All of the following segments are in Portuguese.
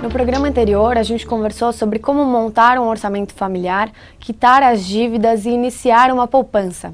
No programa anterior, a gente conversou sobre como montar um orçamento familiar, quitar as dívidas e iniciar uma poupança.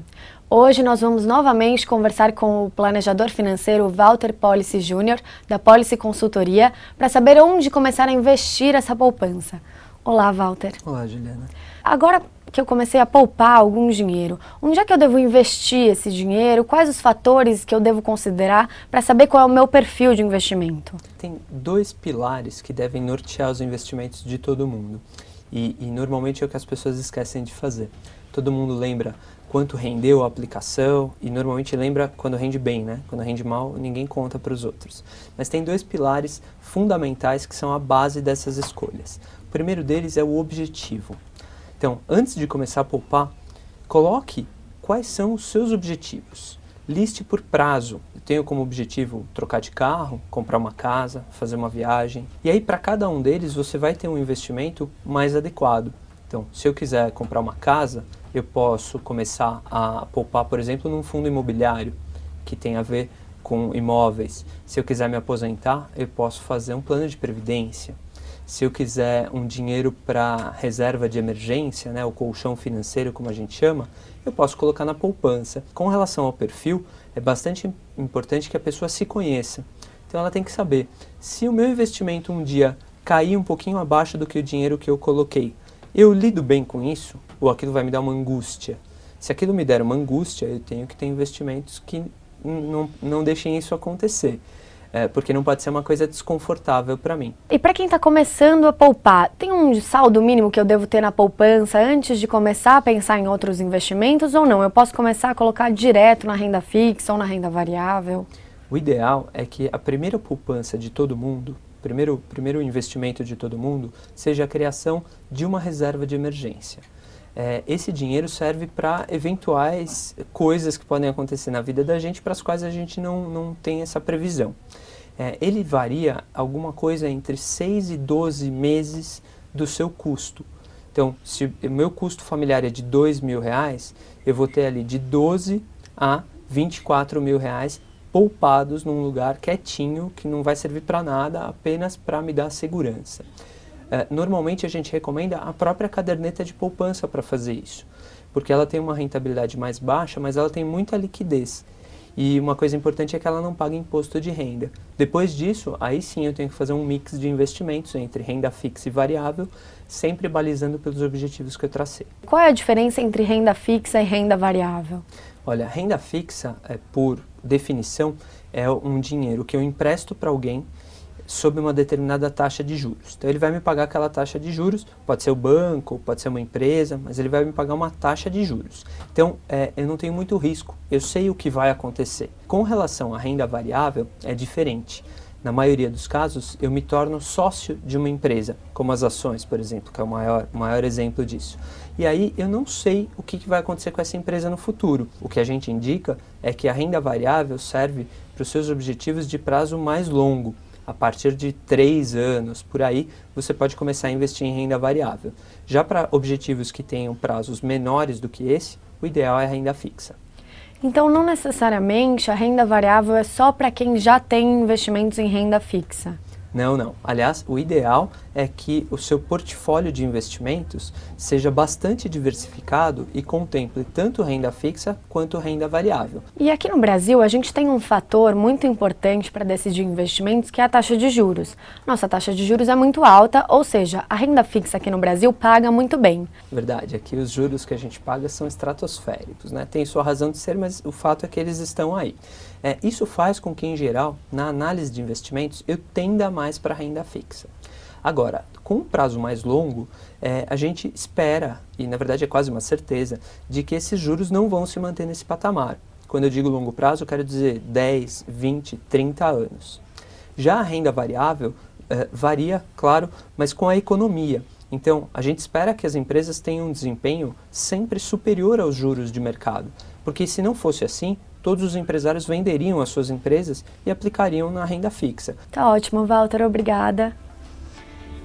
Hoje nós vamos novamente conversar com o planejador financeiro Walter Policy Jr., da Policy Consultoria, para saber onde começar a investir essa poupança. Olá, Walter. Olá, Juliana. Agora que eu comecei a poupar algum dinheiro, onde é que eu devo investir esse dinheiro? Quais os fatores que eu devo considerar para saber qual é o meu perfil de investimento? Tem dois pilares que devem nortear os investimentos de todo mundo. E normalmente é o que as pessoas esquecem de fazer. Todo mundo lembra quanto rendeu a aplicação e normalmente lembra quando rende bem, né? Quando rende mal, ninguém conta para os outros. Mas tem dois pilares fundamentais que são a base dessas escolhas. O primeiro deles é o objetivo. Então, antes de começar a poupar, coloque quais são os seus objetivos. Liste por prazo. Eu tenho como objetivo trocar de carro, comprar uma casa, fazer uma viagem. E aí, para cada um deles, você vai ter um investimento mais adequado. Então, se eu quiser comprar uma casa, eu posso começar a poupar, por exemplo, num fundo imobiliário, que tem a ver com imóveis. Se eu quiser me aposentar, eu posso fazer um plano de previdência. Se eu quiser um dinheiro para reserva de emergência, né, o colchão financeiro, como a gente chama, eu posso colocar na poupança. Com relação ao perfil, é bastante importante que a pessoa se conheça. Então ela tem que saber, se o meu investimento um dia cair um pouquinho abaixo do que o dinheiro que eu coloquei, eu lido bem com isso? Ou aquilo vai me dar uma angústia? Se aquilo me der uma angústia, eu tenho que ter investimentos que não deixem isso acontecer. Porque não pode ser uma coisa desconfortável para mim. E para quem está começando a poupar, tem um saldo mínimo que eu devo ter na poupança antes de começar a pensar em outros investimentos ou não? Eu posso começar a colocar direto na renda fixa ou na renda variável? O ideal é que a primeira poupança de todo mundo, primeiro investimento de todo mundo, seja a criação de uma reserva de emergência. Esse dinheiro serve para eventuais coisas que podem acontecer na vida da gente, para as quais a gente não tem essa previsão. Ele varia alguma coisa entre 6 e 12 meses do seu custo. Então, se o meu custo familiar é de R$2.000, eu vou ter ali de 12 a R$24.000 poupados num lugar quietinho, que não vai servir para nada, apenas para me dar segurança. Normalmente a gente recomenda a própria caderneta de poupança para fazer isso, porque ela tem uma rentabilidade mais baixa, mas ela tem muita liquidez. E uma coisa importante é que ela não paga imposto de renda. Depois disso, aí sim eu tenho que fazer um mix de investimentos entre renda fixa e variável, sempre balizando pelos objetivos que eu tracei. Qual é a diferença entre renda fixa e renda variável? Olha, renda fixa, por definição, é um dinheiro que eu empresto para alguém sob uma determinada taxa de juros. Então ele vai me pagar aquela taxa de juros, pode ser o banco, pode ser uma empresa, mas ele vai me pagar uma taxa de juros. Então eu não tenho muito risco, eu sei o que vai acontecer. Com relação à renda variável, é diferente. Na maioria dos casos, eu me torno sócio de uma empresa, como as ações, por exemplo, que é o maior exemplo disso. E aí eu não sei o que vai acontecer com essa empresa no futuro. O que a gente indica é que a renda variável serve para os seus objetivos de prazo mais longo. A partir de 3 anos, por aí, você pode começar a investir em renda variável. Já para objetivos que tenham prazos menores do que esse, o ideal é a renda fixa. Então, não necessariamente a renda variável é só para quem já tem investimentos em renda fixa? Não. Aliás, o ideal é que o seu portfólio de investimentos seja bastante diversificado e contemple tanto renda fixa quanto renda variável. E aqui no Brasil, a gente tem um fator muito importante para decidir investimentos, que é a taxa de juros. Nossa taxa de juros é muito alta, ou seja, a renda fixa aqui no Brasil paga muito bem. Verdade, aqui os juros que a gente paga são estratosféricos, né? Tem sua razão de ser, mas o fato é que eles estão aí. Isso faz com que, em geral, na análise de investimentos, eu tenda mais para a renda fixa. Agora, com um prazo mais longo, a gente espera, e na verdade é quase uma certeza, de que esses juros não vão se manter nesse patamar. Quando eu digo longo prazo, eu quero dizer 10, 20, 30 anos. Já a renda variável varia, claro, mas com a economia. Então, a gente espera que as empresas tenham um desempenho sempre superior aos juros de mercado, porque se não fosse assim, todos os empresários venderiam as suas empresas e aplicariam na renda fixa. Tá ótimo, Walter, obrigada.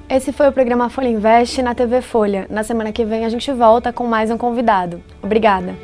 Esse foi o programa Folha Invest na TV Folha. Na semana que vem a gente volta com mais um convidado. Obrigada.